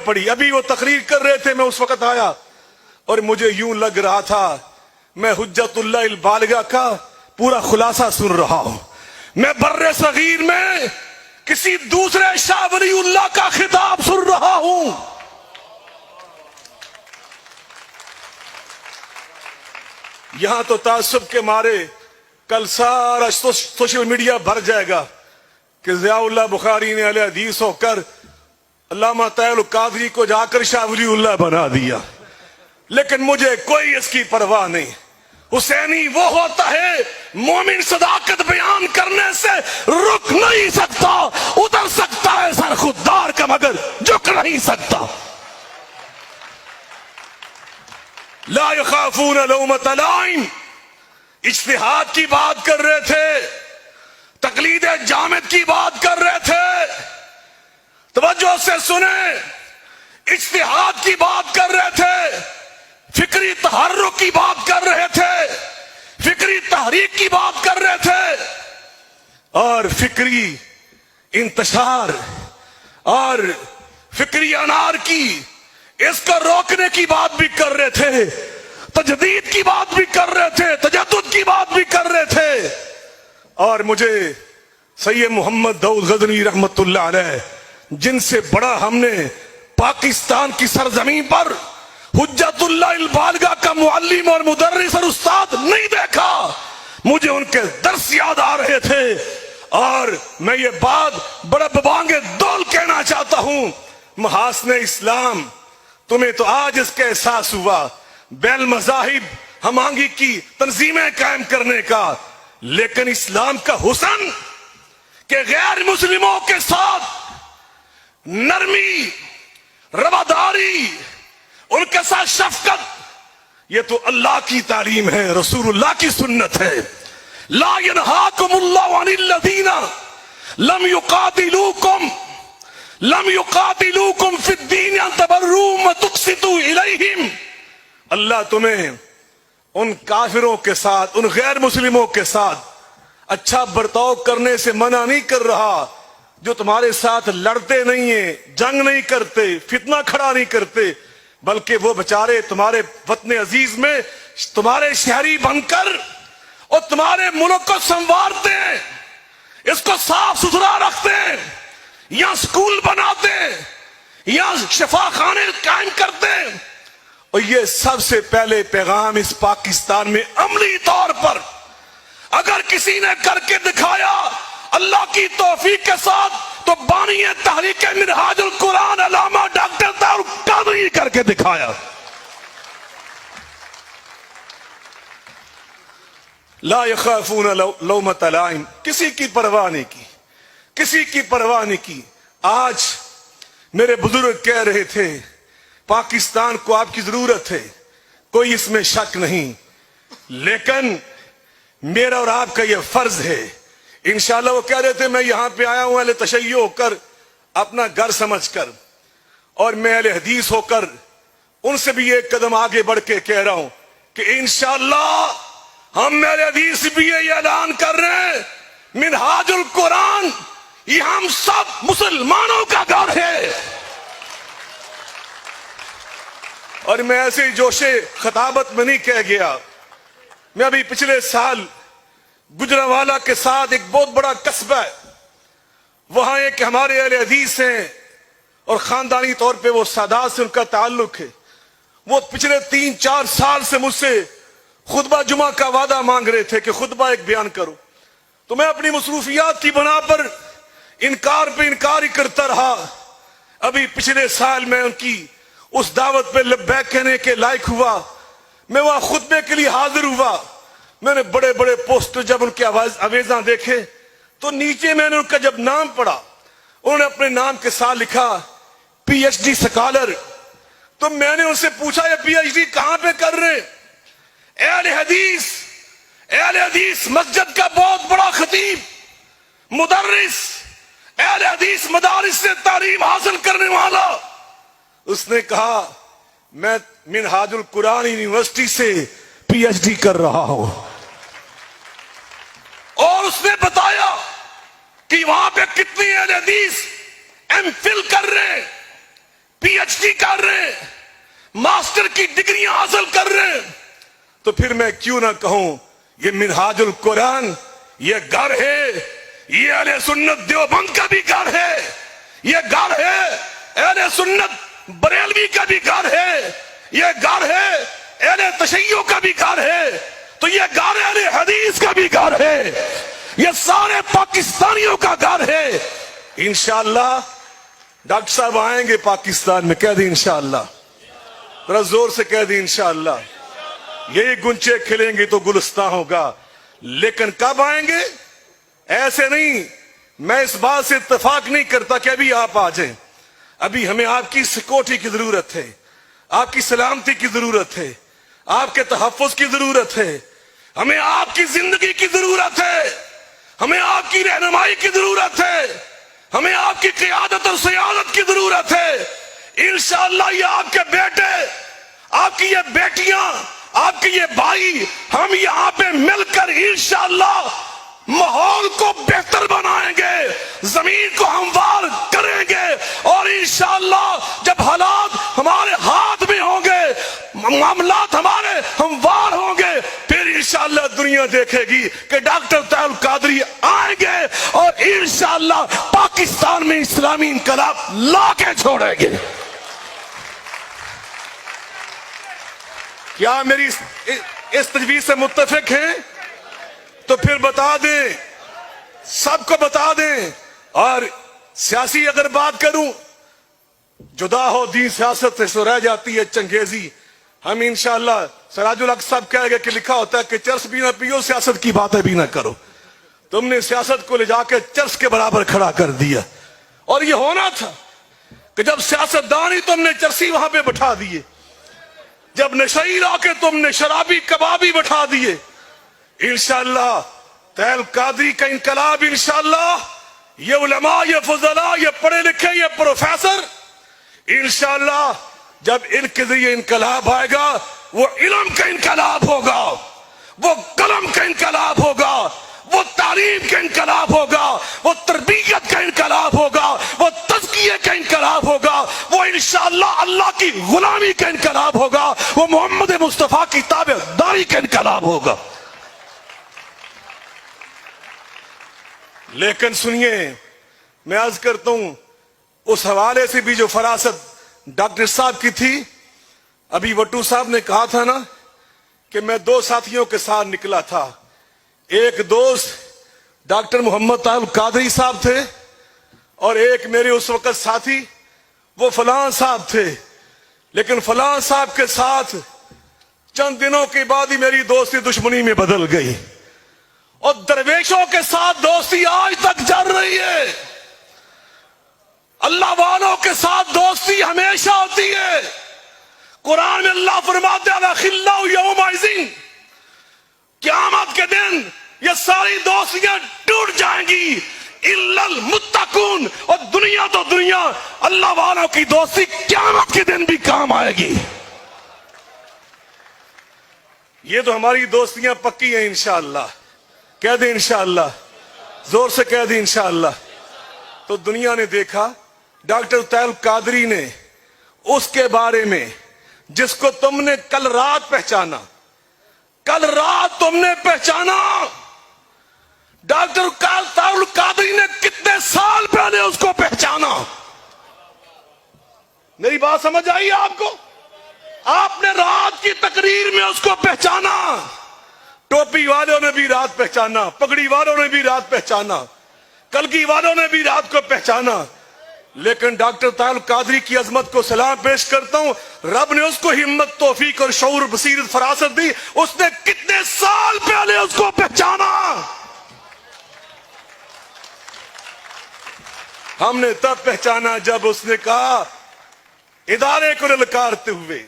پڑی. ابھی وہ تقریر کر رہے تھے, میں اس وقت آیا اور مجھے یوں لگ رہا تھا میں حجت اللہ البالغہ کا پورا خلاصہ سن رہا ہوں. میں بر صغیر میں کسی دوسرے شاہ ولی اللہ کا خطاب سن رہا ہوں. یہاں تو تعصب کے مارے کل سارا سوشل میڈیا بھر جائے گا کہ ضیاء اللہ بخاری نے اہل حدیث ہو کر علامہ طاہر القادری کو جا کر شاہ ولی اللہ بنا دیا. لیکن مجھے کوئی اس کی پرواہ نہیں. حسینی وہ ہوتا ہے مومن صداقت بیان کرنے سے رک نہیں سکتا, اتر سکتا ہے سر خوددار کا مگر جھک نہیں سکتا. لا یخافون لومۃ لائم. اجتہاد کی بات کر رہے تھے, تقلید جامد کی بات کر رہے تھے, توجہ سے سنیں. اجتہاد کی بات کر رہے تھے, فکری تحرک کی بات کر رہے تھے, فکری تحریک کی بات کر رہے تھے, اور فکری انتشار اور فکری انار کی اس کو روکنے کی بات بھی کر رہے تھے, تجدید کی بات بھی کر رہے تھے, تجدد کی بات بھی کر رہے تھے. اور مجھے سید محمد داؤد غزنوی رحمت اللہ علیہ, جن سے بڑا ہم نے پاکستان کی سرزمین پر حجت اللہ البالغہ کا معلم اور مدرس اور استاد نہیں دیکھا, مجھے ان کے درس یاد آ رہے تھے. اور میں یہ بات بڑا ببانگ دول کہنا چاہتا ہوں, محاسن اسلام تمہیں تو آج اس کا احساس ہوا بیل مذاہب ہم آنگی کی تنظیمیں قائم کرنے کا, لیکن اسلام کا حسن کہ غیر مسلموں کے ساتھ نرمی, رواداری, ان کے ساتھ شفقت, یہ تو اللہ کی تعلیم ہے, رسول اللہ کی سنت ہے. لا ینہاکم اللہ عن الذین لم یقاتلوکم فی الدین ان تبروہم وتقسطوا الیہم. اللہ تمہیں ان کافروں کے ساتھ, ان غیر مسلموں کے ساتھ اچھا برتاؤ کرنے سے منع نہیں کر رہا جو تمہارے ساتھ لڑتے نہیں ہیں, جنگ نہیں کرتے, فتنہ کھڑا نہیں کرتے, بلکہ وہ بچارے تمہارے وطن عزیز میں تمہارے شہری بن کر اور تمہارے ملک کو سنوارتے ہیں, اس کو صاف ستھرا رکھتے ہیں, یا سکول بناتے ہیں, یا شفا خانے قائم کرتے ہیں. اور یہ سب سے پہلے پیغام اس پاکستان میں عملی طور پر اگر کسی نے کر کے دکھایا اللہ کی توفیق کے ساتھ, تو بانی تحریک منہاج القرآن علامہ ڈاکٹر طاہر القادری کر کے دکھایا. لا یخافون لومۃ لائم, کسی کی پرواہ نہیں کی, کسی کی پرواہ نہیں کی. آج میرے بزرگ کہہ رہے تھے پاکستان کو آپ کی ضرورت ہے, کوئی اس میں شک نہیں, لیکن میرا اور آپ کا یہ فرض ہے. انشاءاللہ وہ کہہ رہے تھے میں یہاں پہ آیا ہوں اہل تشیع ہو کر, اپنا گھر سمجھ کر, اور میں اہل حدیث ہو کر ان سے بھی ایک قدم آگے بڑھ کے کہہ رہا ہوں کہ انشاءاللہ ہم اہل حدیث بھی یہ اعلان کر رہے ہیں منہاج القرآن یہ ہم سب مسلمانوں کا گھر ہے. اور میں ایسے جوش خطابت میں نہیں کہہ گیا, میں ابھی پچھلے سال گجرانوالہ کے ساتھ ایک بہت بڑا قصبہ ہے, وہاں ایک ہمارے اہل حدیث ہیں اور خاندانی طور پہ وہ سادات سے ان کا تعلق ہے. وہ پچھلے 3-4 سال سے مجھ سے خطبہ جمعہ کا وعدہ مانگ رہے تھے کہ خطبہ ایک بیان کرو, تو میں اپنی مصروفیات کی بنا پر انکار پہ انکار ہی کرتا رہا. ابھی پچھلے سال میں ان کی اس دعوت پہ لبیک کہنے کے لائق ہوا, میں وہاں خطبے کے لیے حاضر ہوا. میں نے بڑے بڑے پوسٹر جب ان کے آویزاں دیکھے تو نیچے میں نے ان کا جب نام پڑھا, انہوں نے اپنے نام کے ساتھ لکھا پی ایچ ڈی سکالر. تو میں نے ان سے پوچھا یہ پی ایچ ڈی کہاں پہ کر رہے؟ اہل حدیث مسجد کا بہت بڑا خطیب, مدرس, اہل حدیث مدارس سے تعلیم حاصل کرنے والا. اس نے کہا میں منہاج القرآن یونیورسٹی سے پی ایچ ڈی کر رہا ہوں. اور اس نے بتایا کہ وہاں پہ کتنی اہل حدیث ایم فل کر رہے ہیں, PhD کر رہے ہیں, ماسٹر کی ڈگریاں حاصل کر رہے ہیں, تو پھر میں کیوں نہ کہوں یہ منہاج القرآن یہ گھر ہے, یہ اہل سنت دیوبند کا بھی گھر ہے, یہ گھر ہے اہل سنت بریلوی کا بھی گھر ہے, یہ گھر ہے اہل تشیع کا بھی گھر ہے, تو یہ گھر اہل حدیث کا بھی گھر ہے, یہ سارے پاکستانیوں کا گھر ہے. انشاءاللہ ڈاکٹر صاحب آئیں گے پاکستان میں, کہہ دیں انشاءاللہ, ذرا زور سے کہہ دیں انشاءاللہ. یہی گنچے کھلیں گے تو گلستان ہوگا. لیکن کب آئیں گے؟ ایسے نہیں. میں اس بات سے اتفاق نہیں کرتا کہ ابھی آپ آ جائیں. ابھی ہمیں آپ کی سکیورٹی کی ضرورت ہے, آپ کی سلامتی کی ضرورت ہے, آپ کے تحفظ کی ضرورت ہے, ہمیں آپ کی زندگی کی ضرورت ہے, ہمیں آپ کی رہنمائی کی ضرورت ہے, ہمیں آپ کی قیادت اور سیادت کی ضرورت ہے. انشاءاللہ یہ آپ کے بیٹے, آپ کی یہ بیٹیاں, آپ کے یہ بھائی, ہم یہاں پہ مل کر انشاءاللہ ماحول کو بہتر بنائیں گے, زمین کو ہموار کریں گے, اور انشاءاللہ جب حالات ہمارے ہاتھ میں ہوں گے, معاملات ہمارے ہموار ہوں گے, پھر انشاءاللہ دنیا دیکھے گی کہ ڈاکٹر طاہر القادری آئیں گے اور انشاءاللہ پاکستان میں اسلامی انقلاب لا کے چھوڑیں گے. کیا میری اس تجویز سے متفق ہیں؟ تو پھر بتا دیں, سب کو بتا دیں. اور سیاسی اگر بات کروں, جدا ہو دین سیاست سے سو رہ جاتی ہے چنگیزی. ہم انشاءاللہ سراج الحق صاحب کہہ گئے کہ لکھا ہوتا ہے کہ چرس بھی نہ پیو, سیاست کی باتیں بھی نہ کرو. تم نے سیاست کو لے جا کے چرس کے برابر کھڑا کر دیا, اور یہ ہونا تھا کہ جب سیاستدان ہی تم نے چرسی وہاں پہ بٹھا دیے, جب نشئی لا کے تم نے شرابی کبابی بٹھا دیے. انشاءاللہ طاہر القادری کا انقلاب, انشاءاللہ یہ علماء, یہ فضلاء, یہ پڑھے لکھے, یہ پروفیسر, انشاءاللہ جب ان کے ذریعے انقلاب آئے گا, وہ علم کا انقلاب ہوگا, وہ قلم کا انقلاب ہوگا, وہ تعلیم کا انقلاب ہوگا, وہ تربیت کا انقلاب ہوگا, وہ تزکیے کا انقلاب ہوگا, وہ انشاءاللہ اللہ کی غلامی کا انقلاب ہوگا, وہ محمد مصطفیٰ کی تابعداری کا انقلاب ہوگا. لیکن سنیے, میں عرض کرتا ہوں, اس حوالے سے بھی جو فراست ڈاکٹر صاحب کی تھی, ابھی وٹو صاحب نے کہا تھا نا کہ میں 2 ساتھیوں کے ساتھ نکلا تھا. ایک دوست ڈاکٹر محمد طاہر القادری صاحب تھے, اور ایک میرے اس وقت ساتھی وہ فلاں صاحب تھے. لیکن فلاں صاحب کے ساتھ چند دنوں کے بعد ہی میری دوستی دشمنی میں بدل گئی, اور درویشوں کے ساتھ دوستی آج تک چل رہی ہے. اللہ والوں کے ساتھ دوستی ہمیشہ ہوتی ہے. قرآن میں اللہ فرماتے ہیں خلا یومئذ, قیامت کے دن یہ ساری دوستیاں ٹوٹ جائیں گی الا المتقون, اور دنیا تو دنیا, اللہ والوں کی دوستی قیامت کے دن بھی کام آئے گی. یہ تو ہماری دوستیاں پکی ہیں انشاءاللہ, کہہ دیں انشاءاللہ, زور سے کہہ دیں انشاءاللہ. تو دنیا نے دیکھا ڈاکٹر طاہر القادری نے اس کے بارے میں جس کو تم نے کل رات پہچانا, کل رات تم نے پہچانا, ڈاکٹر طاہر القادری نے کتنے سال پہلے اس کو پہچانا. میری بات سمجھ آئی آپ کو؟ آپ نے رات کی تقریر میں اس کو پہچانا, ٹوپی والوں نے بھی رات پہچانا, پگڑی والوں نے بھی رات پہچانا, کلگی والوں نے بھی رات کو پہچانا. لیکن ڈاکٹر طاہر القادری کی عظمت کو سلام پیش کرتا ہوں, رب نے اس کو ہمت, توفیق اور شعور, بصیرت, فراست دی. اس نے کتنے سال پہلے اس کو پہچانا. ہم نے تب پہچانا جب اس نے کہا ادارے کو للکارتے ہوئے,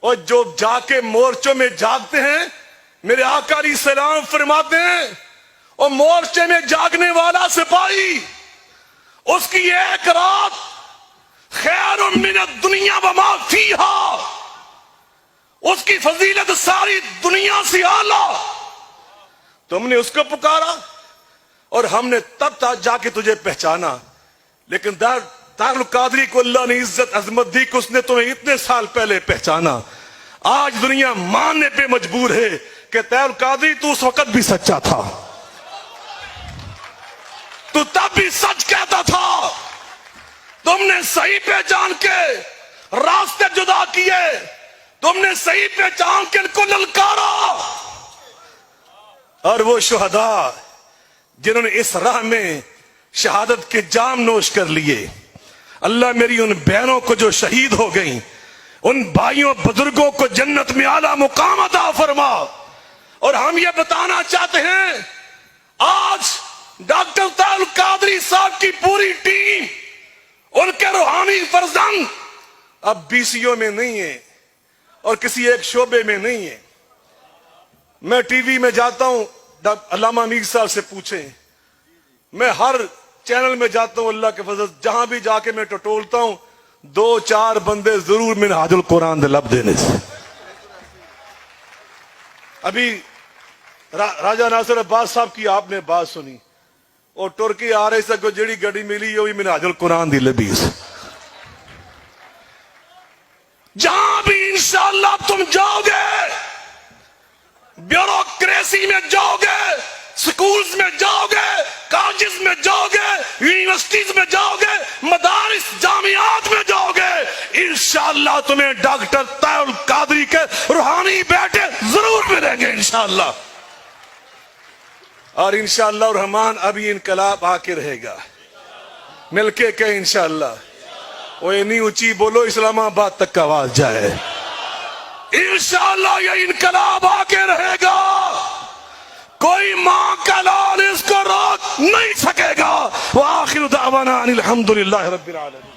اور جو جا کے مورچوں میں جاگتے ہیں, میرے آقا علیہ السلام فرماتے ہیں, اور مورچے میں جاگنے والا سپاہی, اس کی ایک رات خیر من الدنیا وما فیہا, اس کی فضیلت ساری دنیا سے اعلیٰ. تم نے اس کو پکارا اور ہم نے تب تک جا کے تجھے پہچانا. لیکن طاہر القادری کو اللہ نے عزت عظمت دی کہ اس نے تمہیں اتنے سال پہلے پہچانا. آج دنیا ماننے پہ مجبور ہے کہ طاہر القادری تو اس وقت بھی سچا تھا, تو تب بھی سچ کہتا تھا. تم نے صحیح پہچان کے راستے جدا کیے, تم نے صحیح پہچان کے ان کو للکارا. اور وہ شہداء جنہوں نے اس راہ میں شہادت کے جام نوش کر لیے, اللہ میری ان بہنوں کو جو شہید ہو گئیں, ان بھائیوں بزرگوں کو جنت میں اعلیٰ مقام عطا فرما. اور ہم یہ بتانا چاہتے ہیں, آج ڈاکٹر طاہر القادری صاحب کی پوری ٹیم, ان کے روحانی فرزند اب BCO میں نہیں ہے اور کسی ایک شعبے میں نہیں ہے. میں ٹی وی میں جاتا ہوں, علامہ میر صاحب سے پوچھیں, میں ہر چینل میں جاتا ہوں, اللہ کے فضل جہاں بھی جا کے میں ٹٹولتا ہوں, 2-4 بندے ضرور منہاج القرآن دے لب دینے سے. ابھی راجہ ناصر عباس صاحب کی آپ نے بات سنی, اور ترکی آ رہے سے کو جڑی گڑی ملی ہے وہی منہاج القرآن دی لبی سے. جہاں بھی انشاءاللہ تم جاؤ گے, بیوروکریسی میں جاؤ گے, سکولز میں جاؤ گے, کالجز میں جاؤ گے, یونیورسٹیز میں جاؤ گے, مدارس جامعات میں جاؤ گے, انشاءاللہ تمہیں ڈاکٹر طاہر القادری کے روحانی بیٹے ضرور ملیں گے انشاءاللہ. اور انشاءاللہ الرحمن ابھی انقلاب آ کے رہے گا, مل کے کہیں انشاءاللہ. وہ اتنی اونچی بولو اسلام آباد تک کا آواز جائے. انشاءاللہ یہ انقلاب آ کے رہے گا, کوئی ماں کا لال اس کو روک نہیں سکے گا. وآخر دعوانا ان الحمدللہ رب العالمین.